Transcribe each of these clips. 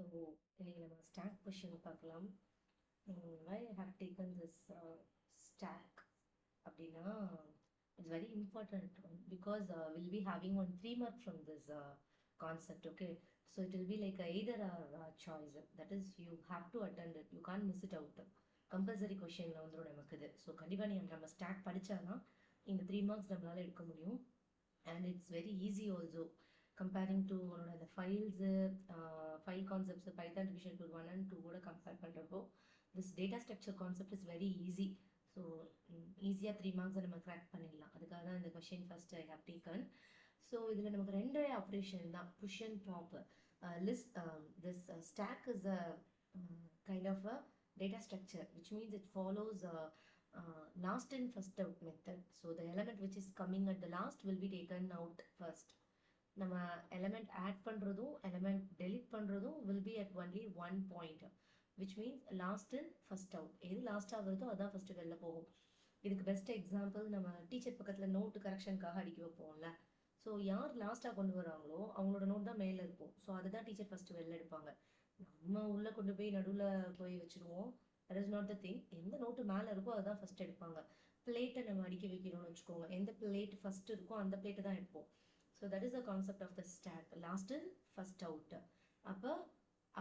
இன்னைக்கு நம்ம stack question பார்க்கலாம். Why I have taken this stack அப்படின்னா it's very important because we'll be having one 3 mark from this concept. Okay, so it will be like either or choice, that is you have to attend it, you can't miss it out. Compulsory question வந்துரும் நமக்கு இது. So கண்டிப்பாக நீங்கள் நம்ம stock படித்தாதான் இந்த 3 marks நம்மளால எடுக்க முடியும். And it's very easy also comparing to the files, file concepts, Python Revision Tool 1 and 2 கூட compare பண்றப்போ this data structure concept is very easy. So easy 3 marks நம்ம crack பண்ணிடலாம். அதுக்காக தான் இந்த question first I have taken. So இதில் நமக்கு ரெண்டு ஆப்ரேஷன் தான், push and pop. List this stack is a kind of a data structure, which means it follows last in first out method. So the element which is coming at the last will be taken out first. நம்ம element add பண்றதும் element delete பண்றதும் will be at only one point, which means last in first out. எது last ஆகுறதோ அதான் first வெளில போகும். இதுக்கு best example நம்ம teacher பக்கத்துல நோட் கரெக்ஷனுக்காக அடிக்க வைப்போம்ல. ஸோ யார் லாஸ்ட்டாக கொண்டு வராங்களோ அவங்களோட நோட் தான் மேலே இருக்கும். ஸோ அதுதான் டீச்சர் ஃபர்ஸ்ட் வெளில எடுப்பாங்க. நம்ம உள்ள கொண்டு போய் நடுவில் போய் வச்சிருவோம். That is not the thing. எந்த நோட்டு மேலே இருக்கோ அதுதான் ஃபர்ஸ்ட் எடுப்பாங்க. பிளேட்டை நம்ம அடிக்க வைக்கணும்னு வச்சுக்கோங்க, எந்த பிளேட் ஃபர்ஸ்ட் இருக்கோ அந்த பிளேட்டை தான் எடுப்போம். So that is the concept of the stack, last in first out. அப்போ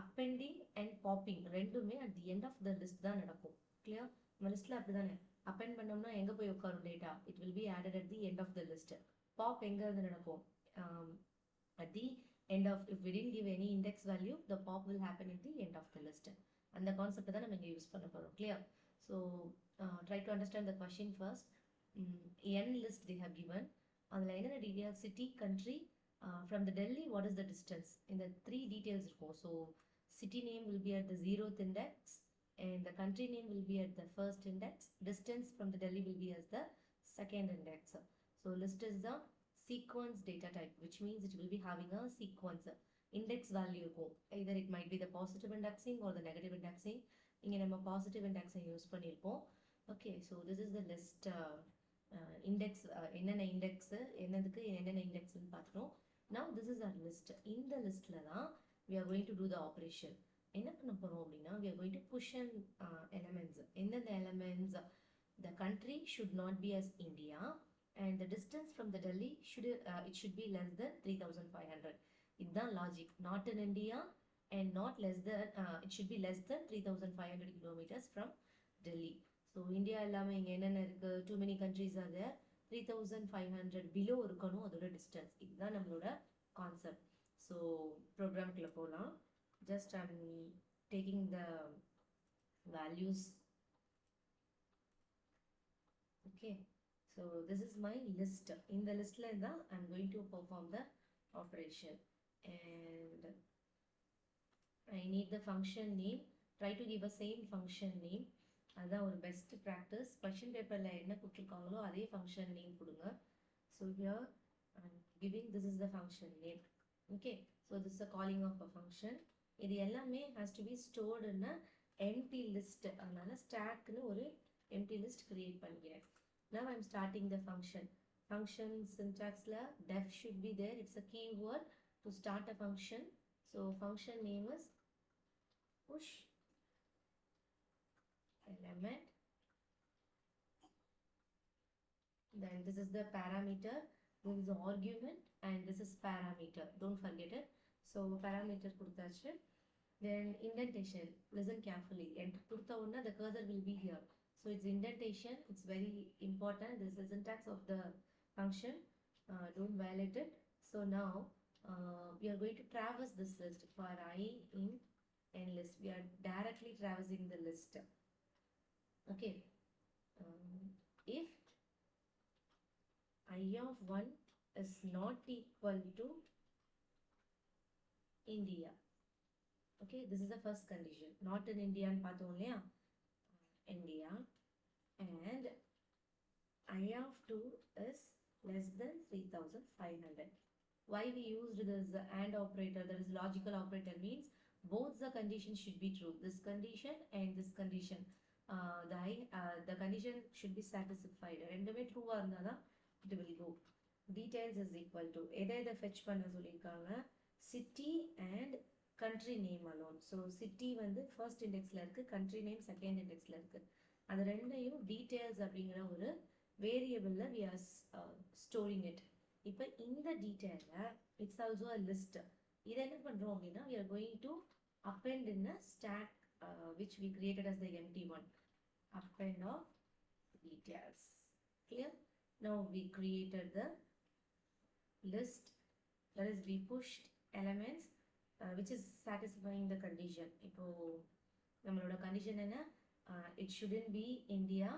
அப்பெண்டிங் அண்ட் பாப்பிங் ரெண்டுமே at the end of the list தான் நடக்கும். கிளியர்? நம்ம லிஸ்ட்டில் அப்படி தானே, அப்பெண்ட் பண்ணோம்னா எங்கே போய் உட்காரும் data, it will be added at the end of the list. Pop எங்கே இருந்து நடக்கும்? At the end of, if we didn't give any index value, the pop will happen at the end of the list. அந்த concept தான் நம்ம இங்கே use பண்ண போகிறோம். Clear? So try to understand the question first. n list they have given. அதில் என்னென்ன details? City, country, from the Delhi what is the distance, இந்த 3 details இருக்கும். So city name will be at the 0th index and the country name will be at the first index. Distance from the Delhi will be as the second index. So list is the sequence data type, which means it will be having a sequence. Index value ko either it might be the positive indexing or the negative indexing. இங்க நம்ம positive indexing use பண்ணிருப்போம். Okay, so this is the list. Index என்னென்ன index, என்னதுக்கு என்னென்ன இண்டெக்ஸ்னு பார்த்துட்டோம். Now this is our list. இந்த லிஸ்ட்ல தான் we are going to do the operation. என்ன பண்ண போறோம் அப்படின்னா we are going to push an elements. எந்தெந்த elements? The country should not be as India and the distance from the Delhi it should be less than 3500. இதுதான் logic. not in India and not less than it should be less than 3500 kilometers from Delhi. So India எல்லாமே இங்க என்னென்ன இருக்கு? too many countries are there. 3500 below இருக்கணும் அதோட distance. இதுதான் நம்மளோட concept. So ப்ரோக்ராம்குள்ள போகலாம். just I'm taking the values. Okay, so this is my list. In the list la indha I'm going to perform the operation and I need the function name. Try to give a same function name. அதான் ஒரு best practice. Question பேப்பரில் என்ன கொடுத்துருக்காங்களோ அதே function name கொடுங்க. So here I'm giving this is the function name. Okay, so this is the calling of a function. இது எல்லாமே has to be stored in a empty list. அதனால ஸ்டாக்னு ஒரு empty list create பண்ணிக்கிறேன். Now I'm starting the function. Function syntaxல def should be there. It's a keyword to start a function. So function name is push element. Then this is the parameter. This is the argument and this is parameter. Don't forget it. So parameter கொடுத்தாச்சு. Then indentation. Listen carefully. Enter கொடுத்த உடனே the cursor will be here. So it's indentation. It's very important. This is the syntax of the function. Don't violate it. So now we are going to traverse this list. For I in n list, we are directly traversing the list. Okay. If I of 1 is not equal to India. Okay, this is the first condition. Not in India and பார்த்தோம் இல்லையா? India and I of 2 is less than 3500. Why we used this AND operator, that is logical operator, means both the conditions should be true. This condition and this condition. The condition should be satisfied. ரெண்டுமே ட்ரூவா இருந்தாதான் it will go. Details is equal to எதை fetch பண்ண சொல்லியிருக்காங்க? City and country name alone. So city வந்து first indexல இருக்கு, country name second indexல இருக்கு. அது ரெண்டையும் details அப்படிங்கிற ஒரு variableல we are storing it. இப்போ இந்த detailல it's also a list. இதை என்ன பண்றோம் அப்படின்னா we are going to append in a stack which we created as the empty one. Append of details. Clear? Now we created the list, that is we pushed elements which is satisfying the condition. இப்போ நம்மளோட condition என்ன, it shouldn't be India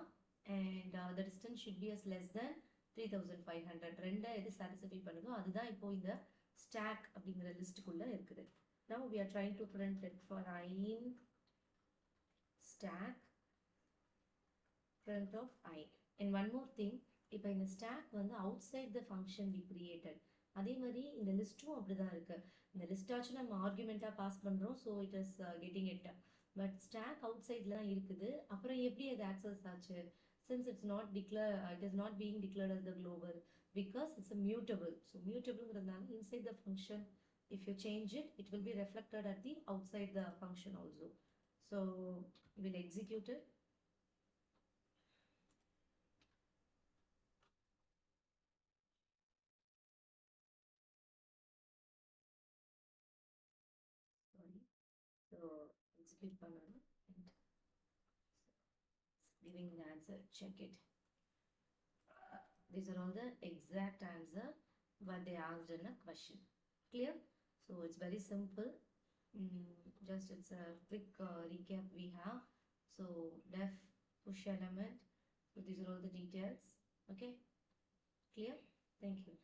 and the distance should be as less than 3500. ரெண்டை எது satisfy பண்ணுதோ அதுதான் இப்போ இந்த stack அப்படிங்கிற லிஸ்ட்டுக்குள்ள இருக்குது. Now we are trying to print it for in stack print of I. And one more thing, இப்போ இந்த stack வந்து outside the function we created. அதே மாதிரி இந்த லிஸ்ட்டும் அப்படிதான் இருக்கு. இந்த லிஸ்டாச்சும் நம்ம ஆர்குமெண்டா பாஸ் பண்றோம், so it is getting it. But stack outsideல தான் இருக்குது. அப்புறம் எப்படி அது access ஆச்சு? Since it's not declared, it is not being declared as the global because it's a mutable. So mutable inside the function, if you change it, it will be reflected at the outside the function also. So we'll execute it. So execute பண்ணனும் and giving the answer, check it. These are all the exact answer what they asked in a question. Clear? So it's very simple. Just it's a quick recap we have. So def push element. So these are all the details. Okay? Clear? Thank you.